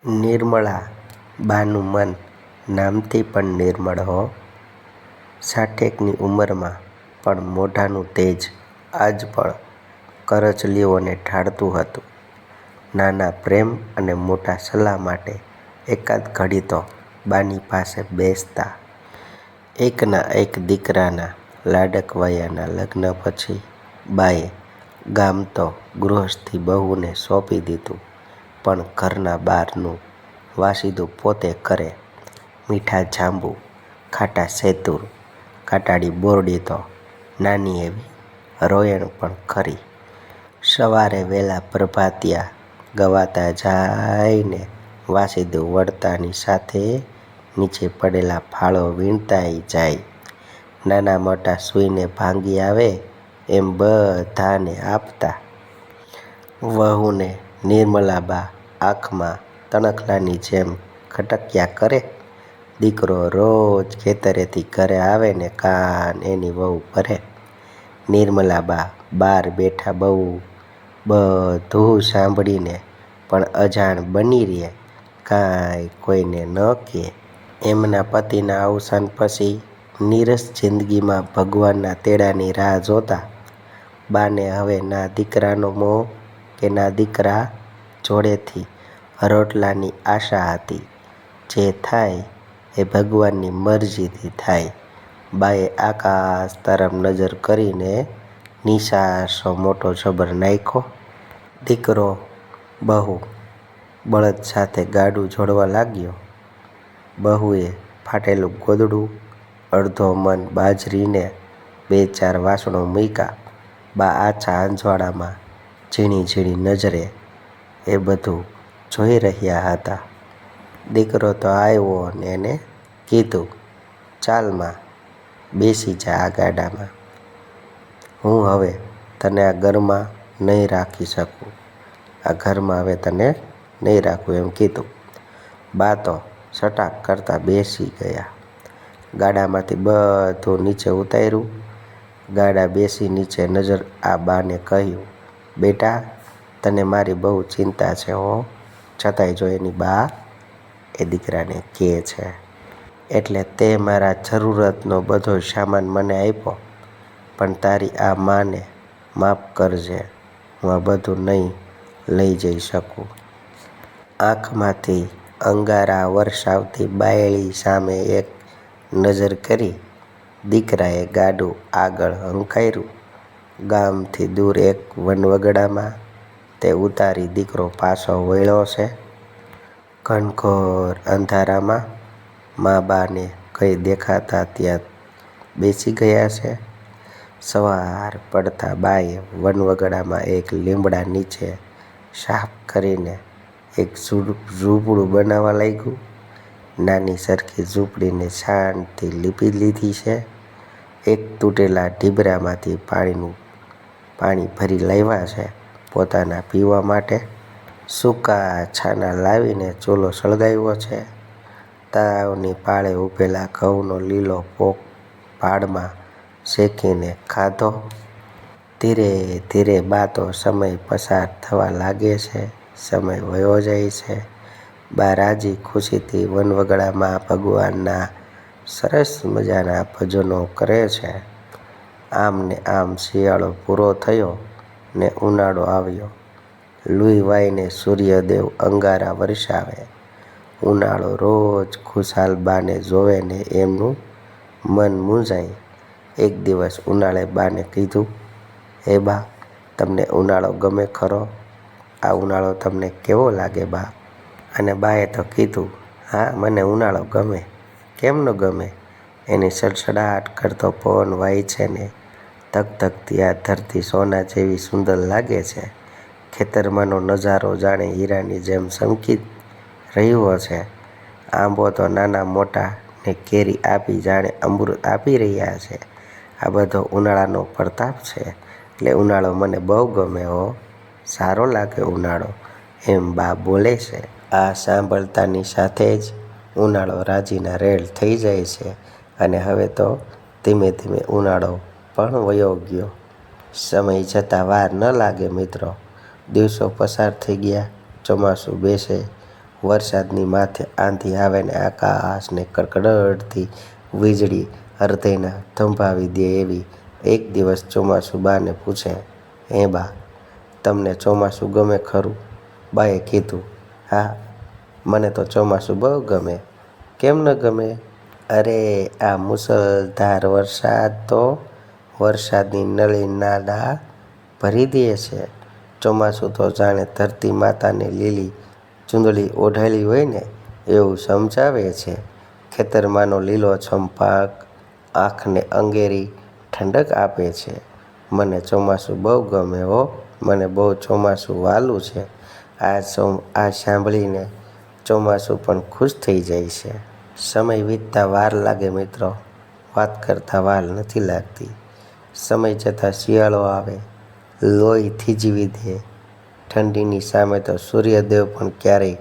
નિર્મળા બાનું મન નામથી પણ નિર્મળ હો. 60ની ઉંમરમાં પણ મોઢાનું તેજ આજ પણ કરચલીઓને ઢાળતું હતું. નાના પ્રેમ અને મોટા સલાહ માટે એકાદ ઘડી તો બાની પાસે બેસતા. એકના એક દીકરાના લાડકવાયાના લગ્ન પછી બાએ ગામ તો ગૃહસ્થી બહુને સોંપી દીધું, પણ ઘરના બહારનું વાસીદું પોતે કરે. મીઠા જાંબુ, ખાટા સૈતુર, કાટાળી બોરડી તો નાની એવી રોયણ પણ ખરી. સવારે વહેલા પ્રભાતિયા ગવાતા જાય ને વાસીદું વળતાની સાથે નીચે પડેલા ફાળો વીણતાય જાય. નાના મોટા સૂઈને ભાંગી આવે એમ બધાને આપતા. વહુને નિર્મલાબા આંખમાં તણખલાની જેમ ખટક્યા કરે. દીકરો રોજ ખેતરેથી ઘરે આવે ને કાન એની વહુ ભરે. નિર્મલાબા બહાર બેઠા બધું સાંભળીને પણ અજાણ બની રહે, કાંઈ કોઈને ન કહે. એમના પતિના અવસાન પછી નીરસ જિંદગીમાં ભગવાનના તેડાની રાહ જોતા બાને હવે ના દીકરાનો મોહ કે ના દીકરા જોડેથી રોટલાની આશા હતી. જે થાય એ ભગવાનની મરજીથી થાય. બાએ આકાશ તરફ નજર કરીને નિસાસો મોટો જબર નાખ્યો. દીકરો બહુ બળદ સાથે ગાડું જોડવા લાગ્યો. બહુએ ફાટેલું ગોદડું, અડધો મણ બાજરી ને 2-4 વાસણો મૂક્યા. બા આછા અજવાળામાં ઝીણી ઝીણી નજરે એ બધું જોઈ રહ્યા હતા. દીકરો તો આવ્યો ને એને કીધું, ચાલ માં, બેસી જા આ ગાડામાં. હું હવે તને આ ઘરમાં નહીં રાખી શકું. આ ઘરમાં હવે તને નહીં રાખું એમ કીધું. બા તો સટાક કરતા બેસી ગયા. ગાડામાંથી બધું નીચે ઉતાર્યું. ગાડા બેસી નીચે નજર આ બાને કહ્યું, બેટા, તને મારી બહુ ચિંતા છે હો. છતાંય જો એની બા એ દીકરાને કહે છે, એટલે તે મારા જરૂરતનો બધો સામાન મને આપ્યો, પણ તારી આ માને માફ કરજે. હું આ બધું નહીં લઈ જઈ શકું. આંખમાંથી અંગારા વરસાવતી બાયડી સામે એક નજર કરી દીકરાએ ગાડું આગળ હંકાર્યું. ગામથી દૂર એક વનવગડામાં તે ઉતારી દીકરો પાછો વળ્યો છે. ઘનઘોર અંધારામાં મા બાને કંઈ દેખાતા ત્યાં બેસી ગયા છે. સવાર પડતા બાએ વનવગડામાં એક લીમડા નીચે સાફ કરીને એક ઝૂંપડું બનાવવા લાગ્યું. નાની સરખી ઝૂંપડીને શાનથી લીપી લીધી છે. એક તૂટેલા ઢીબરામાંથી પાણી ભરી લાવ્યા છે પોતાના પીવા માટે. સૂકા છાના લાવીને ચૂલો સળગાવ્યો છે. તાવની પાળે ઊભેલા ઘઉંનો લીલો પોક ભાડમાં શેકીને ખાધો. ધીરે ધીરે બા તો સમય પસાર થવા લાગે છે. સમય વયો જાય છે. બા રાજી ખુશીથી વનવગડામાં ભગવાનના સરસ મજાના ભજનો કરે છે. આમ ને આમ શિયાળો પૂરો થયો ને ઉનાળો આવ્યો. લુઈ વાઈને સૂર્યદેવ અંગારા વરસાવે. ઉનાળો રોજ ખુશાલ બાને જોવે ને એમનું મન મૂંઝાય. એક દિવસ ઉનાળે બાને કીધું, હે બા, તમને ઉનાળો ગમે ખરો? આ ઉનાળો તમને કેવો લાગે બા? અને બાએ તો કીધું, હા, મને ઉનાળો ગમે. કેમ ન ગમે? એની સડસડાટ કરતો પવન વાય છે ને ધગધગતી આ ધરતી સોના જેવી સુંદર લાગે છે. ખેતરમાંનો નજારો જાણે હીરાની જેમ ચમકી રહ્યો છે. આંબો તો નાના મોટા ને કેરી આપી જાણે અમૃત આપી રહ્યા છે. આ બધો ઉનાળાનો પ્રતાપ છે. એટલે ઉનાળો મને બહુ ગમે હો. સારો લાગે ઉનાળો, એમ બા બોલે છે. આ સાંભળતાની સાથે જ ઉનાળો રાજીના રેડ થઈ જાય છે. અને હવે તો ધીમે ધીમે ઉનાળો પણ વયો ગયો. સમય જતાં વાર ન લાગે મિત્રો. દિવસો પસાર થઈ ગયા. ચોમાસું બેસે. વરસાદની માથે આંધી આવે ને આકાશને કડકડતી વીજળી હૃદયના થંભાવી દે એવી. એક દિવસ ચોમાસું બાને પૂછે, "હે બા, તમને ચોમાસું ગમે ખરું?" બાએ કીધું, "હા, મને તો ચોમાસું બહુ ગમે." "કેમ ન ગમે?" "અરે, આ મુસળધાર વરસાદ તો વરસાદની નળી નાળા ભરી દે છે. ચોમાસું તો જાણે ધરતી માતાને લીલી ચૂંદડી ઓઢાળી હોય ને એવું સમજાવે છે. ખેતરમાંનો લીલોછમ પાક આંખને અંગેરી ઠંડક આપે છે. મને ચોમાસું બહુ ગમે હો, મને બહુ ચોમાસું વહાલું છે." આ સાંભળીને ચોમાસું પણ ખુશ થઈ જાય છે. સમય વીતતા વાર લાગે મિત્રો, વાત કરતાં વાર નથી લાગતી. સમય જતાં શિયાળો આવે, લોહી થીજવી દે. ઠંડીની સામે તો સૂર્યદેવ પણ ક્યારેય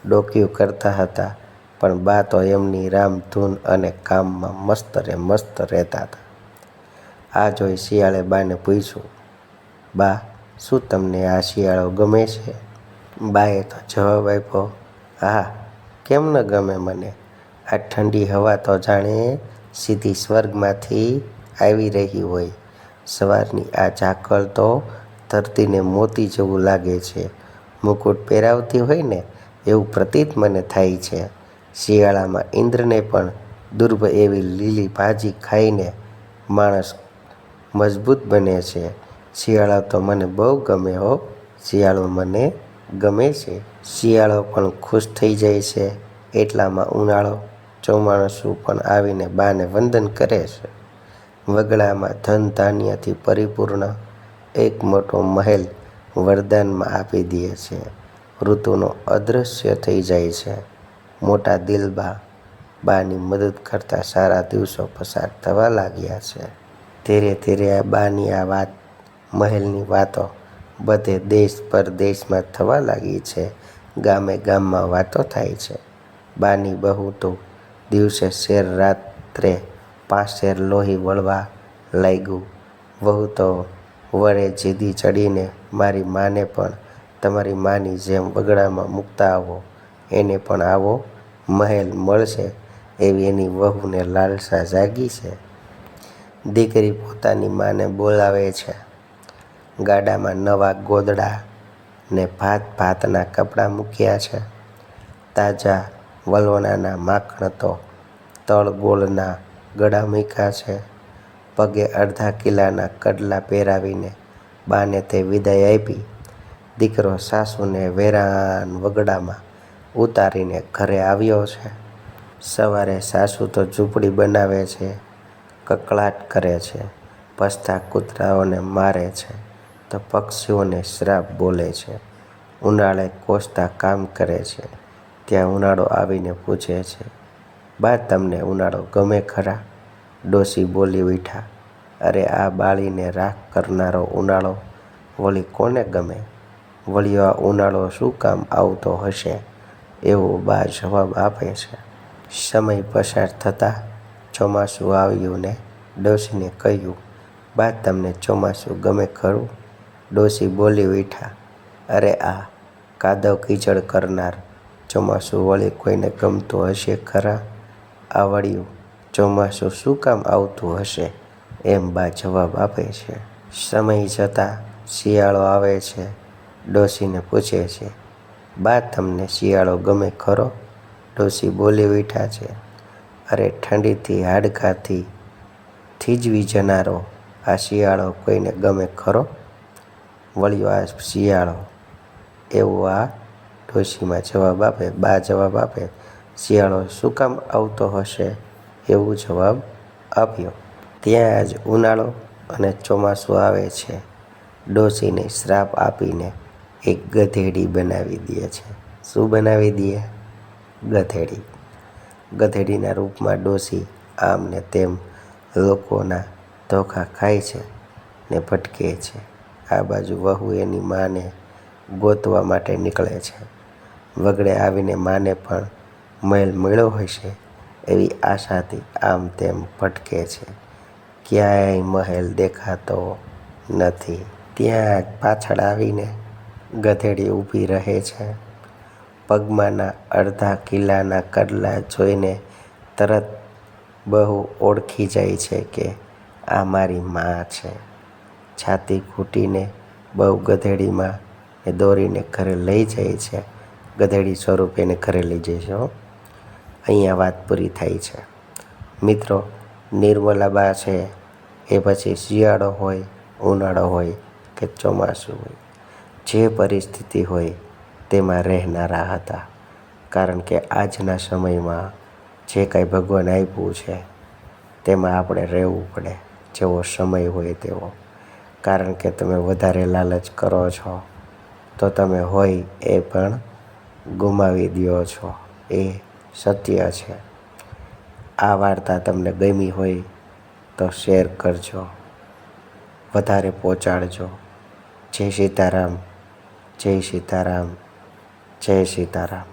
ડોકિયું કરતા હતા, પણ બા તો એમની રામધૂન અને કામમાં મસ્ત રહેતા હતા. આ જોઈ શિયાળે બાને પૂછ્યું, "બા, શું તમને આ શિયાળો ગમે છે?" બાએ તો જવાબ આપ્યો, "હા, કેમ ન ગમે મને. આ ઠંડી હવા તો જાણે સીધી સ્વર્ગમાંથી આવી રહી હોય. સવારની આ ઝાકળ તો ધરતીને મોતી જેવું લાગે છે. મુકુટ પહેરાવતી હોય ને એવું પ્રતીત મને થાય છે. શિયાળામાં ઇન્દ્રને પણ દુર્લભ એવી લીલી ભાજી ખાઈને માણસ મજબૂત બને છે. શિયાળો તો મને બહુ ગમે હો, શિયાળો મને ગમે છે." શિયાળો પણ ખુશ થઈ જાય છે. એટલામાં ઉનાળો, ચોમાસું પણ આવીને બાને વંદન કરે છે. વગડામાં ધન ધાન્યથી પરિપૂર્ણ એક મોટો મહેલ વરદાનમાં આપી દે છે. ઋતુનો અદૃશ્ય થઈ જાય છે. મોટા દિલ બાની મદદ કરતા સારા દિવસો પસાર થવા લાગ્યા છે. ધીરે ધીરે આ બાની આ મહેલની વાતો બધે દેશ પરદેશમાં થવા લાગી છે. ગામે ગામમાં વાતો થાય છે. બાની બહુ તો દિવસે શેર, રાત્રે 5 શેર લોહી વળવા લાગ્યું. વહુ તો વળે જીદી ચડીને, "મારી માને પણ તમારી માની જેમ વગડામાં મૂકતા આવો, એને પણ આવો મહેલ મળશે એવી એની વહુને લાલસા જાગી છે." દીકરી પોતાની માને બોલાવે છે. ગાડામાં નવા ગોદડા ને ભાતના કપડાં મૂક્યા છે. તાજા વલોણાના માખણ તો તળગોળના ગળા મૂક્યા છે. પગે અડધા કિલ્લાના કડલા પહેરાવીને બાને તે વિદાય આપી. દીકરો સાસુને વેરાન વગડામાં ઉતારીને ઘરે આવ્યો છે. સવારે સાસુ તો ઝૂંપડી બનાવે છે, કકળાટ કરે છે, ભસતા કૂતરાઓને મારે છે, તો પક્ષીઓને શ્રાપ બોલે છે. ઉનાળે કોસતા કામ કરે છે. ત્યાં ઉનાળો આવીને પૂછે છે, "બા, તમને ઉનાળો ગમે ખરા?" ડોશી બોલી ઉઠ્યા, "અરે, આ બાળીને રાખ કરનારો ઉનાળો વળી કોને ગમે? વળ્યો આ ઉનાળો શું કામ આવતો હશે?" એવો બા જવાબ આપે છે. સમય પસાર થતાં ચોમાસું આવ્યું ને ડોશીને કહ્યું, "બા, તમને ચોમાસું ગમે ખરું?" ડોશી બોલી ઉઠ્યા, "અરે, આ કાદવ કીચડ કરનાર ચોમાસું વળી કોઈને ગમતું હશે ખરા? આ વળ્યું ચોમાસું શું કામ આવતું હશે?" એમ બા જવાબ આપે છે. સમય જતાં શિયાળો આવે છે. ડોશીને પૂછે છે, "બા, તમને શિયાળો ગમે ખરો?" ડોશી બોલી ઉઠ્યા છે, "અરે, ઠંડીથી હાડકાંથી થીજવી જનારો આ શિયાળો કોઈને ગમે ખરો? વળ્યો આ શિયાળો." એવો આ ડોશીમાં જવાબ આપે. બા જવાબ આપે, "શિયાળો શું કામ આવતો હશે?" એવું જવાબ આપ્યો. ત્યાં જ ઉનાળો અને ચોમાસું આવે છે. ડોશીને શ્રાપ આપીને એક ગધેડી બનાવી દે છે. શું બનાવી દે? ગધેડી. ગધેડીના રૂપમાં ડોશી આમ ને તેમ લોકોના ધોખા ખાય છે ને ભટકે છે. આ બાજુ વહુ એની માને ગોતવા માટે નીકળે છે. વગડે આવીને માને પણ મહેલ મળ્યો હશે એવી આશાથી આમ તેમ ભટકે છે. ક્યાંય મહેલ દેખાતો નથી. ત્યાં જ પાછળ આવીને ગધેડી ઊભી રહે છે. પગમાંના અડધા કિલ્લાના કડલા જોઈને તરત બહુ ઓળખી જાય છે કે આ મારી મા છે. છાતી ઘૂંટીને બહુ ગધેડીમાં એ દોરીને ઘરે લઈ જાય છે. ગધેડી સ્વરૂપે એને ઘરે લઈ જાય છે. અહીંયા વાત પૂરી થાય છે. મિત્રો, નિર્મલાબા છે એ પછી શિયાળો હોય, ઉનાળો હોય કે ચોમાસું હોય, જે પરિસ્થિતિ હોય તેમાં રહેનારા હતા. કારણ કે આજના સમયમાં જે કાંઈ ભગવાન આપ્યું છે તેમાં આપણે રહેવું પડે, જેવો સમય હોય તેવો. કારણ કે તમે વધારે લાલચ કરો છો તો તમે હોય એ પણ ગુમાવી દો છો. એ સત્ય છે. આ વાર્તા તમને ગમી હોય તો શેર કરજો, વધારે પહોંચાડજો. જય સીતારામ, જય સીતારામ, જય સીતારામ.